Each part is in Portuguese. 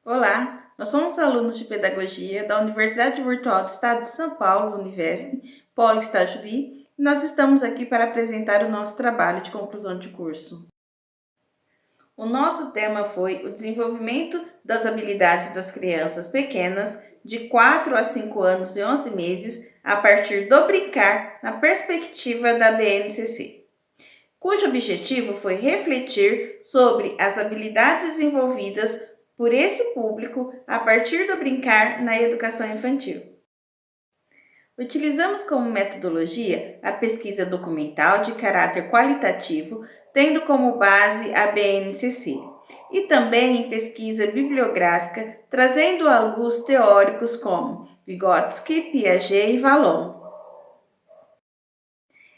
Olá, nós somos alunos de Pedagogia da Universidade Virtual do Estado de São Paulo, Univesp, Polo Itajubi, e nós estamos aqui para apresentar o nosso trabalho de conclusão de curso. O nosso tema foi o desenvolvimento das habilidades das crianças pequenas de 4 a 5 anos e 11 meses a partir do brincar na perspectiva da BNCC, cujo objetivo foi refletir sobre as habilidades desenvolvidas por esse público a partir do brincar na educação infantil. Utilizamos como metodologia a pesquisa documental de caráter qualitativo, tendo como base a BNCC, e também pesquisa bibliográfica, trazendo à luz teóricos como Vygotsky, Piaget e Vallon.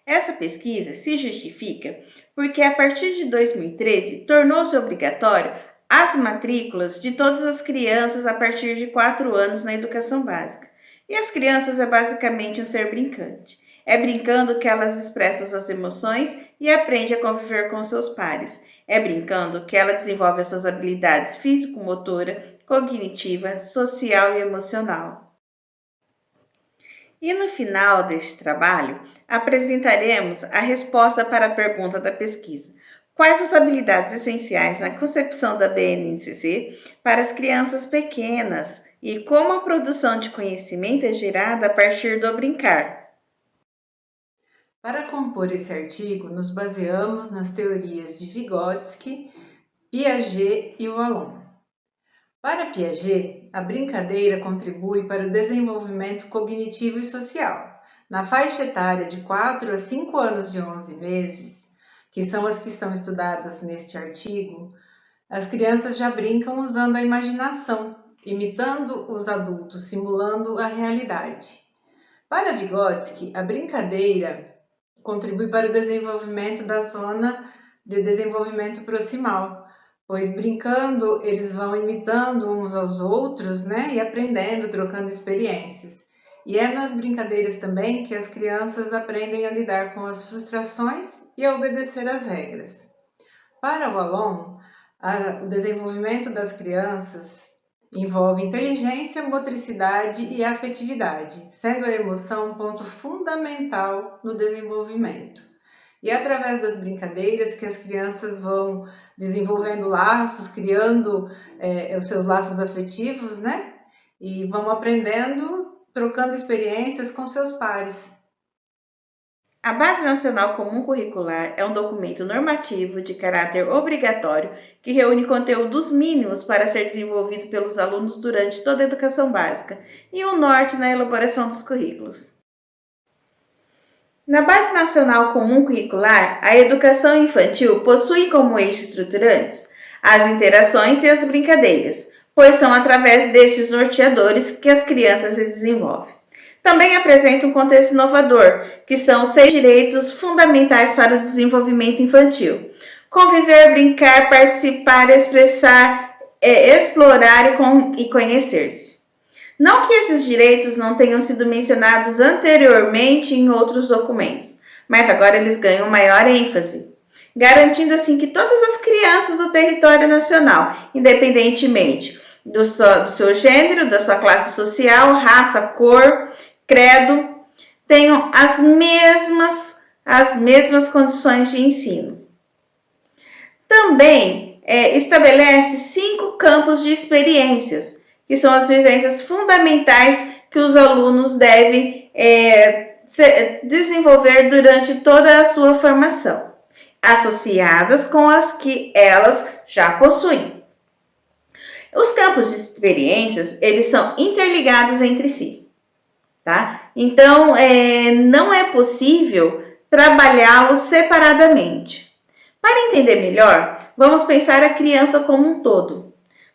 Essa pesquisa se justifica porque, a partir de 2013, tornou-se obrigatório as matrículas de todas as crianças a partir de 4 anos na educação básica. E as crianças é basicamente um ser brincante. É brincando que elas expressam suas emoções e aprende a conviver com seus pares. É brincando que ela desenvolve as suas habilidades físico-motora, cognitiva, social e emocional. E no final deste trabalho, apresentaremos a resposta para a pergunta da pesquisa: quais as habilidades essenciais na concepção da BNCC para as crianças pequenas e como a produção de conhecimento é gerada a partir do brincar? Para compor esse artigo, nos baseamos nas teorias de Vygotsky, Piaget e Vallon. Para Piaget, a brincadeira contribui para o desenvolvimento cognitivo e social. Na faixa etária de 4 a 5 anos e 11 meses, que são as que são estudadas neste artigo, as crianças já brincam usando a imaginação, imitando os adultos, simulando a realidade. Para Vygotsky, a brincadeira contribui para o desenvolvimento da zona de desenvolvimento proximal, pois brincando eles vão imitando uns aos outros, né, e aprendendo, trocando experiências. E é nas brincadeiras também que as crianças aprendem a lidar com as frustrações e a obedecer às regras. Para o Vallon, o desenvolvimento das crianças envolve inteligência, motricidade e afetividade, sendo a emoção um ponto fundamental no desenvolvimento. E é através das brincadeiras que as crianças vão desenvolvendo laços, criando os seus laços afetivos, né? E vão aprendendo, trocando experiências com seus pares. A Base Nacional Comum Curricular é um documento normativo de caráter obrigatório que reúne conteúdos mínimos para ser desenvolvido pelos alunos durante toda a educação básica e um norte na elaboração dos currículos. Na Base Nacional Comum Curricular, a educação infantil possui como eixos estruturantes as interações e as brincadeiras, pois são através destes norteadores que as crianças se desenvolvem. Também apresenta um contexto inovador, que são os 6 direitos fundamentais para o desenvolvimento infantil: conviver, brincar, participar, expressar, explorar e conhecer-se. Não que esses direitos não tenham sido mencionados anteriormente em outros documentos, mas agora eles ganham maior ênfase, garantindo assim que todas as crianças do território nacional, independentemente do seu gênero, da sua classe social, raça, cor, credo, tenham as mesmas condições de ensino. Também estabelece 5 campos de experiências, que são as vivências fundamentais que os alunos devem desenvolver durante toda a sua formação, associadas com as que elas já possuem. Os campos de experiências, eles são interligados entre si. Tá? Então, não é possível trabalhá-los separadamente. Para entender melhor, vamos pensar a criança como um todo.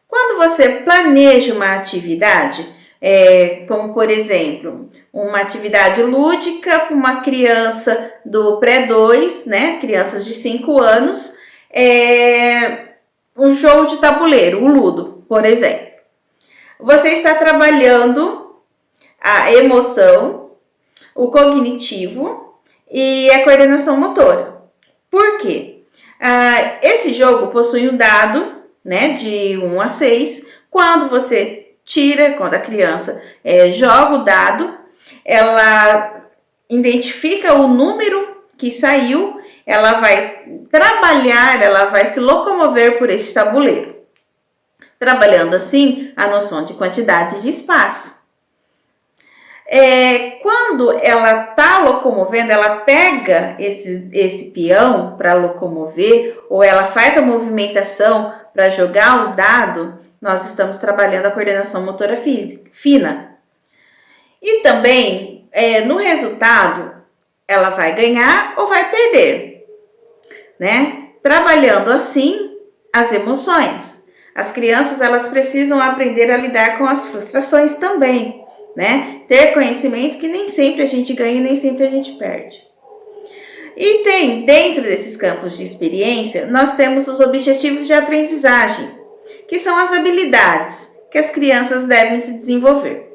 Quando você planeja uma atividade, como por exemplo, uma atividade lúdica com uma criança do pré-2, né, crianças de 5 anos, um jogo de tabuleiro, o Ludo, por exemplo. Você está trabalhando a emoção, o cognitivo e a coordenação motora. Por quê? Esse jogo possui um dado, né, de 1 a 6, Quando você tira, quando a criança joga o dado, ela identifica o número que saiu, ela vai trabalhar, ela vai se locomover por este tabuleiro, trabalhando assim a noção de quantidade e de espaço. Quando ela está locomovendo, ela pega esse peão para locomover, ou ela faz a movimentação para jogar o dado, nós estamos trabalhando a coordenação motora fina. E também, no resultado, ela vai ganhar ou vai perder, né? Trabalhando assim as emoções. As crianças, elas precisam aprender a lidar com as frustrações também, né? Ter conhecimento que nem sempre a gente ganha e nem sempre a gente perde. E tem, dentro desses campos de experiência, nós temos os objetivos de aprendizagem, que são as habilidades que as crianças devem se desenvolver.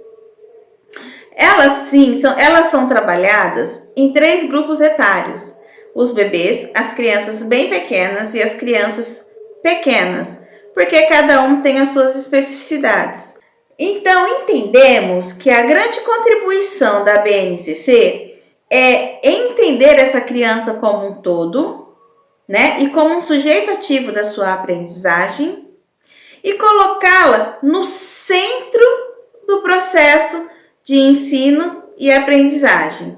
Elas são trabalhadas em 3 grupos etários: os bebês, as crianças bem pequenas e as crianças pequenas, porque cada um tem as suas especificidades. Então, entendemos que a grande contribuição da BNCC é entender essa criança como um todo, né, e como um sujeito ativo da sua aprendizagem, e colocá-la no centro do processo de ensino e aprendizagem,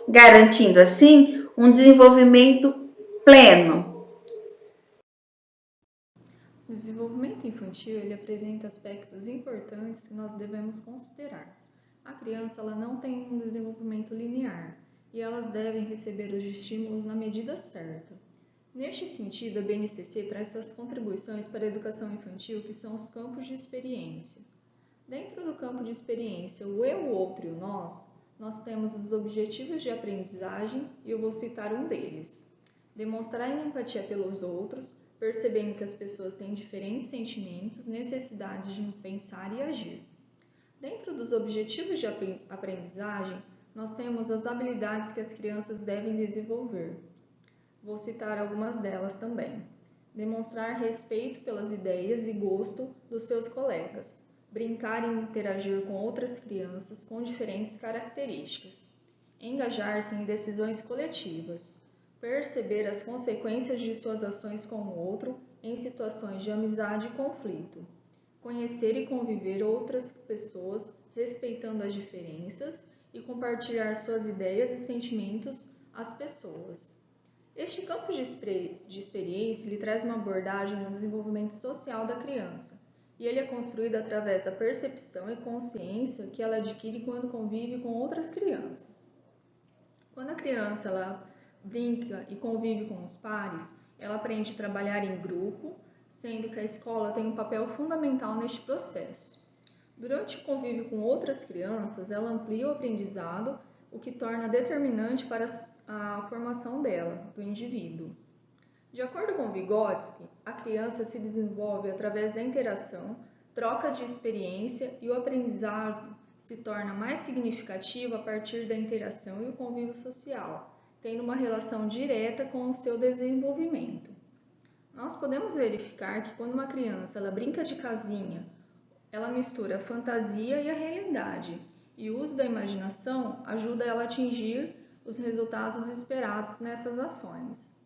garantindo assim um desenvolvimento pleno. O desenvolvimento infantil ele apresenta aspectos importantes que nós devemos considerar. A criança ela não tem um desenvolvimento linear e elas devem receber os estímulos na medida certa. Neste sentido, a BNCC traz suas contribuições para a educação infantil, que são os campos de experiência. Dentro do campo de experiência, o eu, o outro e o nós temos os objetivos de aprendizagem e eu vou citar um deles. Demonstrar empatia pelos outros, percebendo que as pessoas têm diferentes sentimentos, necessidades de pensar e agir. Dentro dos objetivos de aprendizagem, nós temos as habilidades que as crianças devem desenvolver. Vou citar algumas delas também. Demonstrar respeito pelas ideias e gosto dos seus colegas. Brincar e interagir com outras crianças com diferentes características. Engajar-se em decisões coletivas. Perceber as consequências de suas ações com o outro em situações de amizade e conflito. Conhecer e conviver outras pessoas, respeitando as diferenças e compartilhar suas ideias e sentimentos às pessoas. Este campo de experiência lhe traz uma abordagem no desenvolvimento social da criança, e ele é construído através da percepção e consciência que ela adquire quando convive com outras crianças. Quando a criança ela brinca e convive com os pares, ela aprende a trabalhar em grupo, sendo que a escola tem um papel fundamental neste processo. Durante o convívio com outras crianças, ela amplia o aprendizado, o que torna determinante para a formação dela, do indivíduo. De acordo com Vygotsky, a criança se desenvolve através da interação, troca de experiência e o aprendizado se torna mais significativo a partir da interação e o convívio social, tendo uma relação direta com o seu desenvolvimento. Nós podemos verificar que quando uma criança ela brinca de casinha, ela mistura a fantasia e a realidade, e o uso da imaginação ajuda ela a atingir os resultados esperados nessas ações.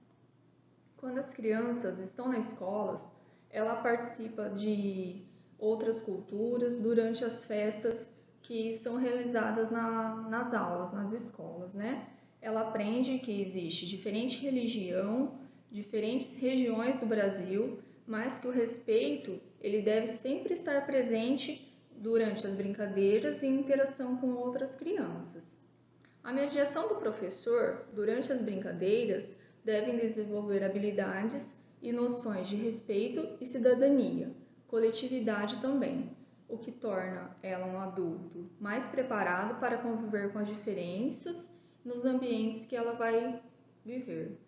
Quando as crianças estão nas escolas, ela participa de outras culturas durante as festas que são realizadas nas aulas, nas escolas, né? Ela aprende que existe diferente religião, diferentes regiões do Brasil, mas que o respeito ele deve sempre estar presente durante as brincadeiras e interação com outras crianças. A mediação do professor durante as brincadeiras devem desenvolver habilidades e noções de respeito e cidadania, coletividade também, o que torna ela um adulto mais preparado para conviver com as diferenças nos ambientes que ela vai viver.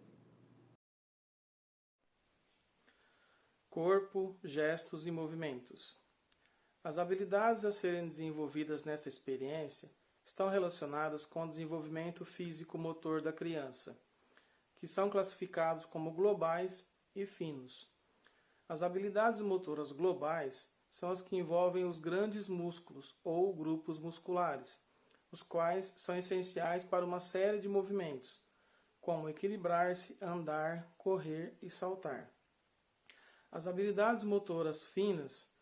Corpo, gestos e movimentos. As habilidades a serem desenvolvidas nesta experiência estão relacionadas com o desenvolvimento físico-motor da criança, que são classificados como globais e finos. As habilidades motoras globais são as que envolvem os grandes músculos ou grupos musculares, os quais são essenciais para uma série de movimentos, como equilibrar-se, andar, correr e saltar. As habilidades motoras finas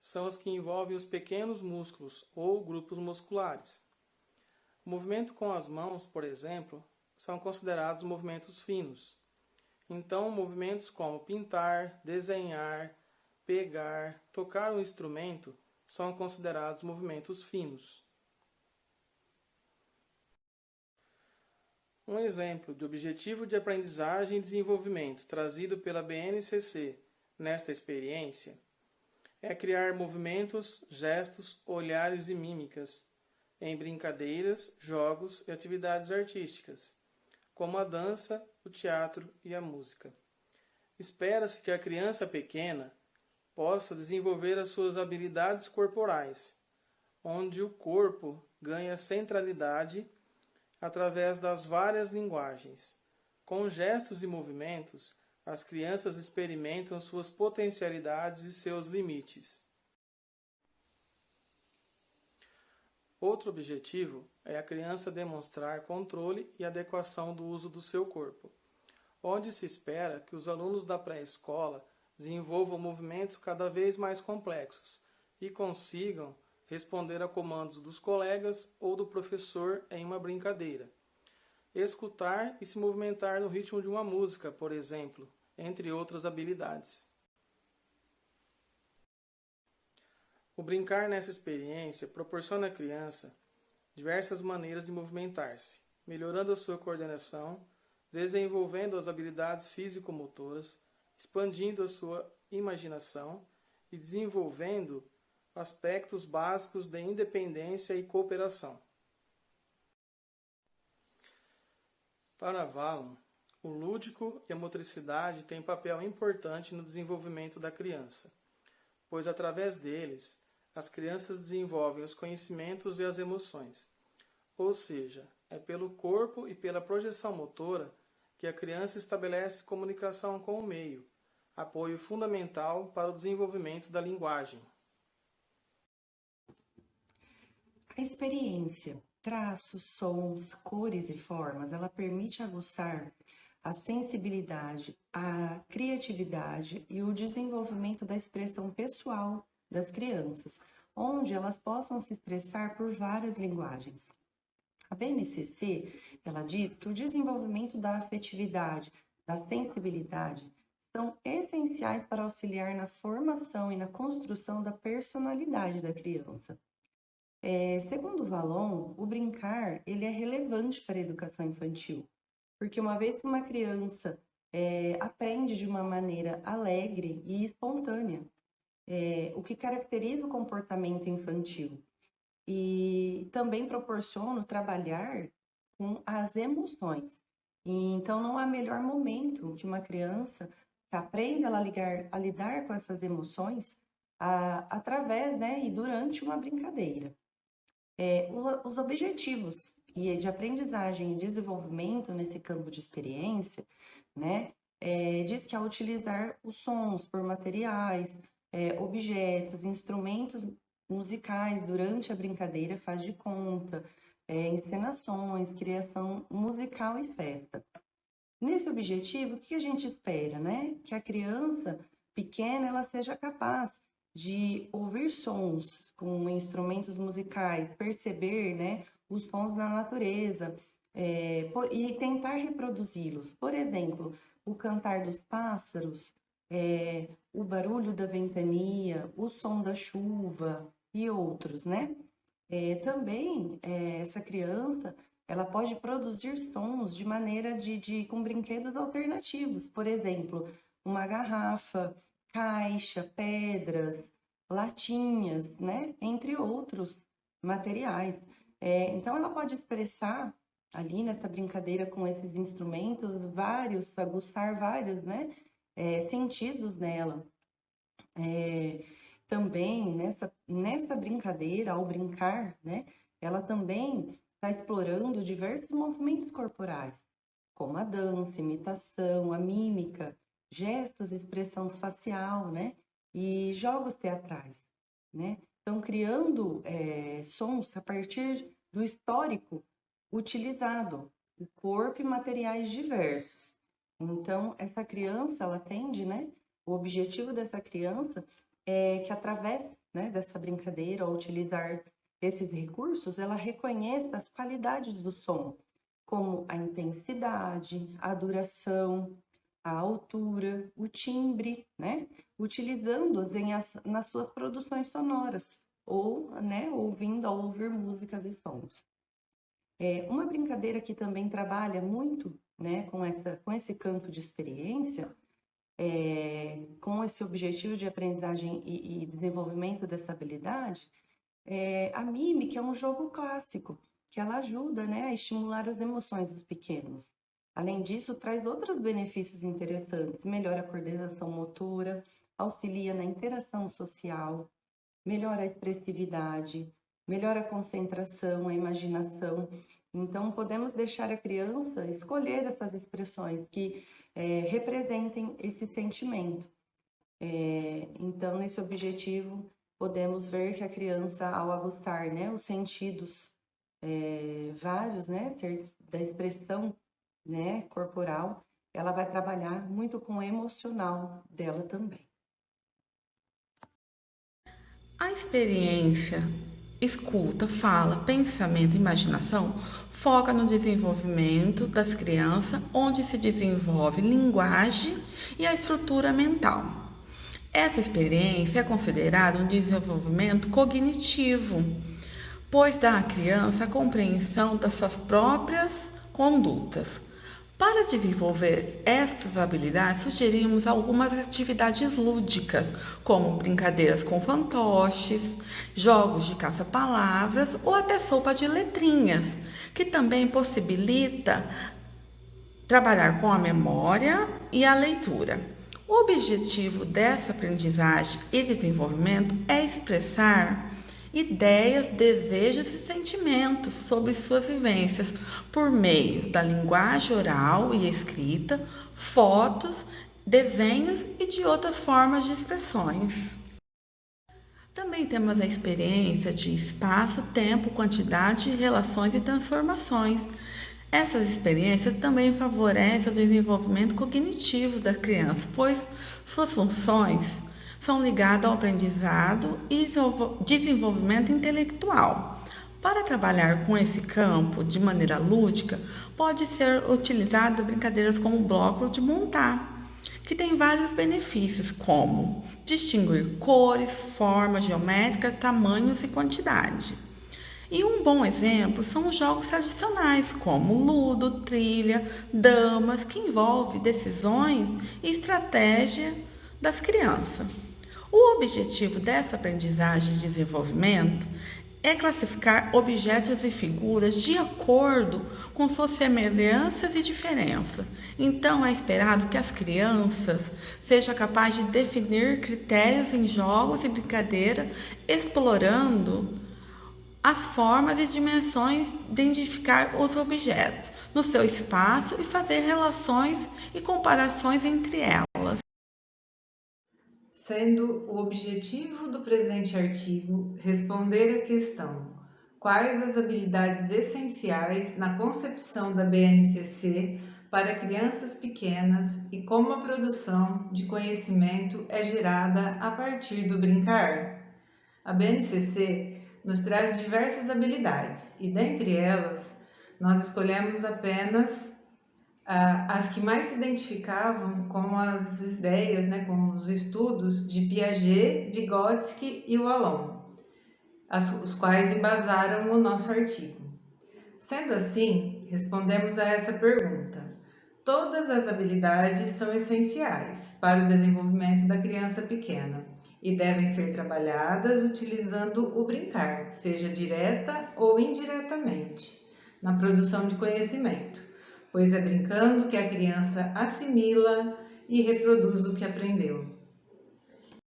são as que envolvem os pequenos músculos ou grupos musculares. O movimento com as mãos, por exemplo, são considerados movimentos finos. Então, movimentos como pintar, desenhar, pegar, tocar um instrumento são considerados movimentos finos. Um exemplo de objetivo de aprendizagem e desenvolvimento trazido pela BNCC nesta experiência é criar movimentos, gestos, olhares e mímicas em brincadeiras, jogos e atividades artísticas, como a dança, o teatro e a música. Espera-se que a criança pequena possa desenvolver as suas habilidades corporais, onde o corpo ganha centralidade através das várias linguagens. Com gestos e movimentos, as crianças experimentam suas potencialidades e seus limites. Outro objetivo é a criança demonstrar controle e adequação do uso do seu corpo, onde se espera que os alunos da pré-escola desenvolvam movimentos cada vez mais complexos e consigam responder a comandos dos colegas ou do professor em uma brincadeira. Escutar e se movimentar no ritmo de uma música, por exemplo, entre outras habilidades. O brincar nessa experiência proporciona à criança diversas maneiras de movimentar-se, melhorando a sua coordenação, desenvolvendo as habilidades físico-motoras, expandindo a sua imaginação e desenvolvendo aspectos básicos de independência e cooperação. Para Wallon, o lúdico e a motricidade têm papel importante no desenvolvimento da criança, pois através deles, as crianças desenvolvem os conhecimentos e as emoções. Ou seja, é pelo corpo e pela projeção motora que a criança estabelece comunicação com o meio, apoio fundamental para o desenvolvimento da linguagem. A experiência, traços, sons, cores e formas, ela permite aguçar a sensibilidade, a criatividade e o desenvolvimento da expressão pessoal das crianças, onde elas possam se expressar por várias linguagens. A BNCC, ela diz que o desenvolvimento da afetividade, da sensibilidade, são essenciais para auxiliar na formação e na construção da personalidade da criança. Segundo Wallon, o brincar ele é relevante para a educação infantil, porque uma vez que uma criança aprende de uma maneira alegre e espontânea, o que caracteriza o comportamento infantil, e também proporciona trabalhar com as emoções. E, então, não há melhor momento que uma criança que aprenda a lidar com essas emoções através, e durante uma brincadeira. Os objetivos de aprendizagem e desenvolvimento nesse campo de experiência, diz que ao utilizar os sons por materiais, objetos, instrumentos musicais durante a brincadeira, faz de conta, encenações, criação musical e festa. Nesse objetivo, o que a gente espera, Que a criança pequena ela seja capaz de ouvir sons com instrumentos musicais, perceber, os sons da natureza e tentar reproduzi-los. Por exemplo, o cantar dos pássaros, o barulho da ventania, o som da chuva e outros, Também essa criança ela pode produzir sons de maneira com brinquedos alternativos, por exemplo, uma garrafa, caixa, pedras, latinhas, entre outros materiais. Então, ela pode expressar ali nessa brincadeira com esses instrumentos aguçar vários, sentidos nela. Também nessa brincadeira, ao brincar, ela também está explorando diversos movimentos corporais, como a dança, imitação, a mímica, gestos, expressão facial, e jogos teatrais. né? Estão criando sons a partir do histórico utilizado, o corpo e materiais diversos. Então, essa criança, ela tende, né? O objetivo dessa criança é que através, né, dessa brincadeira, ao utilizar esses recursos, ela reconheça as qualidades do som, como a intensidade, a duração, a altura, o timbre, né? Utilizando-os nas suas produções sonoras, ou, né, ouvindo ao ouvir músicas e sons. Uma brincadeira que também trabalha muito, né, com esse campo de experiência, com esse objetivo de aprendizagem e desenvolvimento dessa habilidade, a mímica é um jogo clássico, que ela ajuda, né, a estimular as emoções dos pequenos. Além disso, traz outros benefícios interessantes, melhora a coordenação motora, auxilia na interação social, melhora a expressividade, melhora a concentração, a imaginação. Então, podemos deixar a criança escolher essas expressões que representem esse sentimento. Então, nesse objetivo, podemos ver que a criança, ao aguçar, né, os sentidos vários, né, da expressão, né, corporal, ela vai trabalhar muito com o emocional dela também. A experiência, escuta, fala, pensamento e imaginação foca no desenvolvimento das crianças, onde se desenvolve linguagem e a estrutura mental. Essa experiência é considerada um desenvolvimento cognitivo, pois dá à criança a compreensão das suas próprias condutas. Para desenvolver estas habilidades, sugerimos algumas atividades lúdicas, como brincadeiras com fantoches, jogos de caça-palavras ou até sopa de letrinhas, que também possibilita trabalhar com a memória e a leitura. O objetivo dessa aprendizagem e desenvolvimento é expressar ideias, desejos e sentimentos sobre suas vivências por meio da linguagem oral e escrita, fotos, desenhos e de outras formas de expressões. Também temos a experiência de espaço, tempo, quantidade, relações e transformações. Essas experiências também favorecem o desenvolvimento cognitivo da criança, pois suas funções são ligadas ao aprendizado e desenvolvimento intelectual. Para trabalhar com esse campo de maneira lúdica, pode ser utilizado brincadeiras como o bloco de montar, que tem vários benefícios, como distinguir cores, formas geométricas, tamanhos e quantidade. E um bom exemplo são os jogos tradicionais, como ludo, trilha, damas, que envolve decisões e estratégia das crianças. O objetivo dessa aprendizagem de desenvolvimento é classificar objetos e figuras de acordo com suas semelhanças e diferenças. Então, é esperado que as crianças sejam capazes de definir critérios em jogos e brincadeiras, explorando as formas e dimensões de identificar os objetos no seu espaço e fazer relações e comparações entre elas. Sendo o objetivo do presente artigo responder à questão: quais as habilidades essenciais na concepção da BNCC para crianças pequenas e como a produção de conhecimento é gerada a partir do brincar? A BNCC nos traz diversas habilidades e, dentre elas, nós escolhemos apenas as que mais se identificavam com as ideias, né, com os estudos de Piaget, Vygotsky e Wallon, os quais embasaram o nosso artigo. Sendo assim, respondemos a essa pergunta: todas as habilidades são essenciais para o desenvolvimento da criança pequena e devem ser trabalhadas utilizando o brincar, seja direta ou indiretamente, na produção de conhecimento, pois é brincando que a criança assimila e reproduz o que aprendeu.